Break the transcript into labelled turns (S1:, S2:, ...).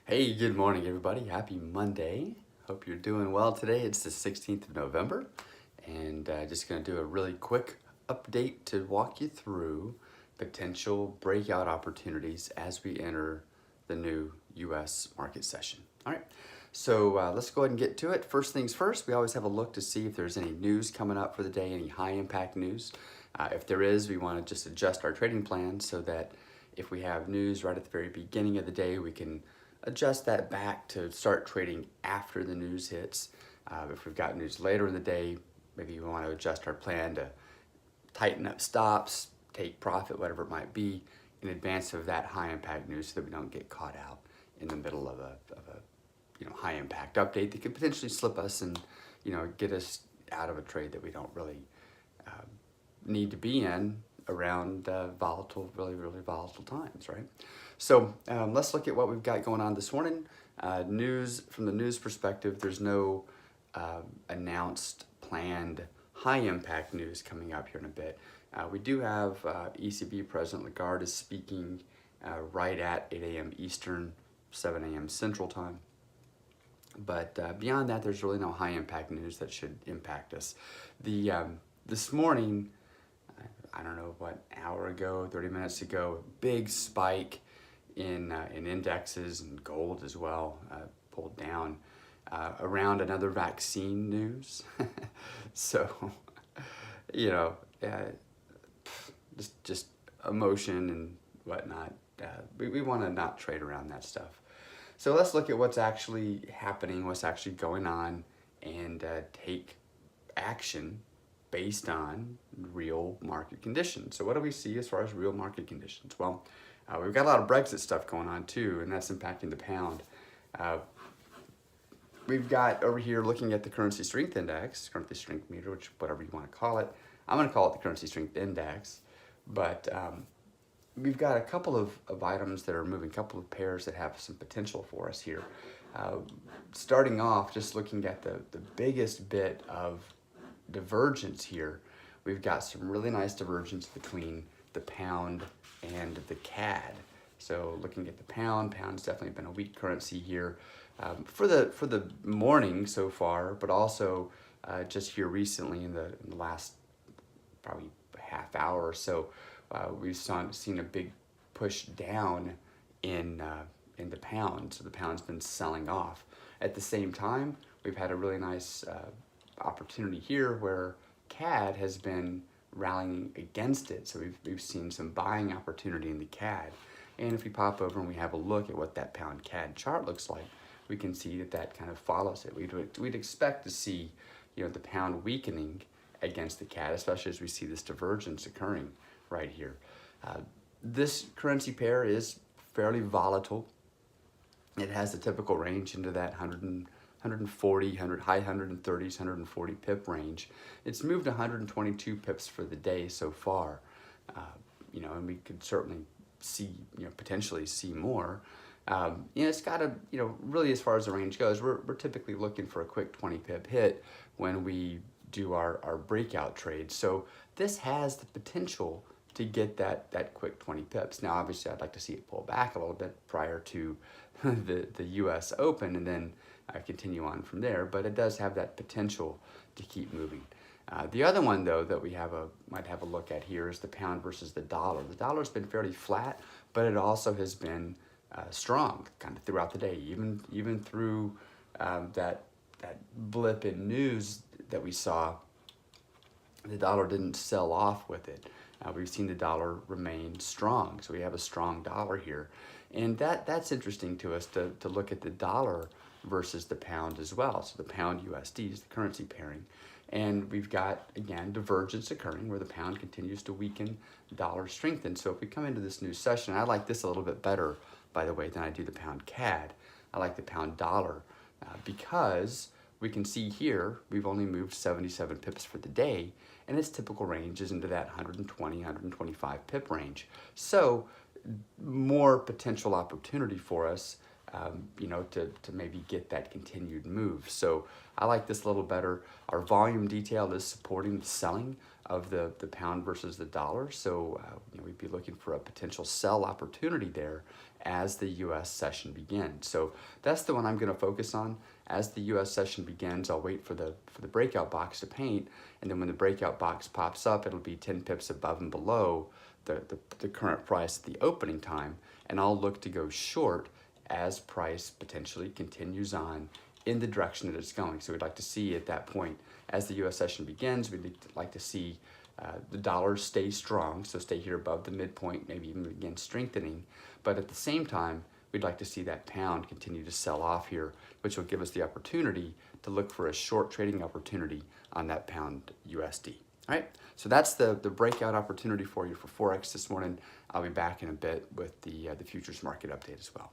S1: Hey, good morning, everybody. Happy Monday. Hope you're doing well today. It's the 16th of November, and just going to do a really quick update to walk you through potential breakout opportunities as we enter the new U.S. market session. All right, so let's go ahead and get to it. First things first, we always have a look to see if there's any news coming up for the day, any high impact news. If there is, we want to just adjust our trading plan so that if we have news right at the very beginning of the day, we can adjust that back to start trading after the news hits. If we've got news later in the day, maybe we want to adjust our plan to tighten up stops, take profit, whatever it might be, in advance of that high impact news so that we don't get caught out in the middle of a high impact update that could potentially slip us and get us out of a trade that we don't really need to be in around volatile, really volatile times, right? So let's look at what we've got going on this morning. News, from the news perspective, there's no announced planned high impact news coming up here in a bit. We do have ECB President Lagarde is speaking right at 8 a.m. Eastern, 7 a.m. Central Time. But beyond that, there's really no high impact news that should impact us. This morning, I don't know what, hour ago, 30 minutes ago, big spike in indexes and gold as well, pulled down around another vaccine news. So, just emotion and whatnot. We want to not trade around that stuff. So let's look at what's actually happening, what's actually going on, and take action based on real market conditions. So what do we see as far as real market conditions? Well, we've got a lot of Brexit stuff going on too, and that's impacting the pound. We've got over here looking at the currency strength index, currency strength meter, which whatever you want to call it. I'm going to call it the currency strength index, but we've got a couple of items that are moving, a couple of pairs that have some potential for us here. Starting off, just looking at the biggest bit of divergence here, we've got some really nice divergence between the pound and the CAD. So looking at the pound's definitely been a weak currency here for the morning so far, but also just here recently in the last probably half hour or so, we've seen a big push down in the pound. So the pound's been selling off. At the same time, we've had a really nice opportunity here where CAD has been rallying against it. So we've seen some buying opportunity in the CAD. And if we pop over and we have a look at what that pound CAD chart looks like, we can see that kind of follows it. We'd expect to see the pound weakening against the CAD, especially as we see this divergence occurring right here. This currency pair is fairly volatile. It has the typical range into that 140, high 130s, 140 pip range. It's moved 122 pips for the day so far, and we could certainly see, potentially see more. It's got a, really as far as the range goes, we're typically looking for a quick 20 pip hit when we do our breakout trade. So this has the potential to get that quick 20 pips. Now, obviously, I'd like to see it pull back a little bit prior to the U.S. Open and then continue on from there, but it does have that potential to keep moving. The other one, though, that we might have a look at here is the pound versus the dollar. The dollar's been fairly flat, but it also has been strong kind of throughout the day, even through that blip in news that we saw. The dollar didn't sell off with it. We've seen the dollar remain strong, so we have a strong dollar here. And that's interesting to us to look at the dollar versus the pound as well. So the pound USD is the currency pairing. And we've got, again, divergence occurring where the pound continues to weaken, the dollar strengthens. So if we come into this new session, I like this a little bit better, by the way, than I do the pound CAD. I like the pound dollar because we can see here we've only moved 77 pips for the day, and its typical range is into that 120, 125 pip range. So more potential opportunity for us you know, to maybe get that continued move. So I like this a little better. Our volume detail is supporting the selling of the pound versus the dollar. So you know, we'd be looking for a potential sell opportunity there as the U.S. session begins. So that's the one I'm going to focus on. As the U.S. session begins, I'll wait for the breakout box to paint, and then when the breakout box pops up, it'll be 10 pips above and below the current price at the opening time, and I'll look to go short as price potentially continues on in the direction that it's going. So we'd like to see at that point, as the U.S. session begins, we'd like to see the dollar stay strong, so stay here above the midpoint, maybe even begin strengthening. But at the same time, we'd like to see that pound continue to sell off here, which will give us the opportunity to look for a short trading opportunity on that pound USD. All right, so that's the breakout opportunity for you for Forex this morning. I'll be back in a bit with the futures market update as well.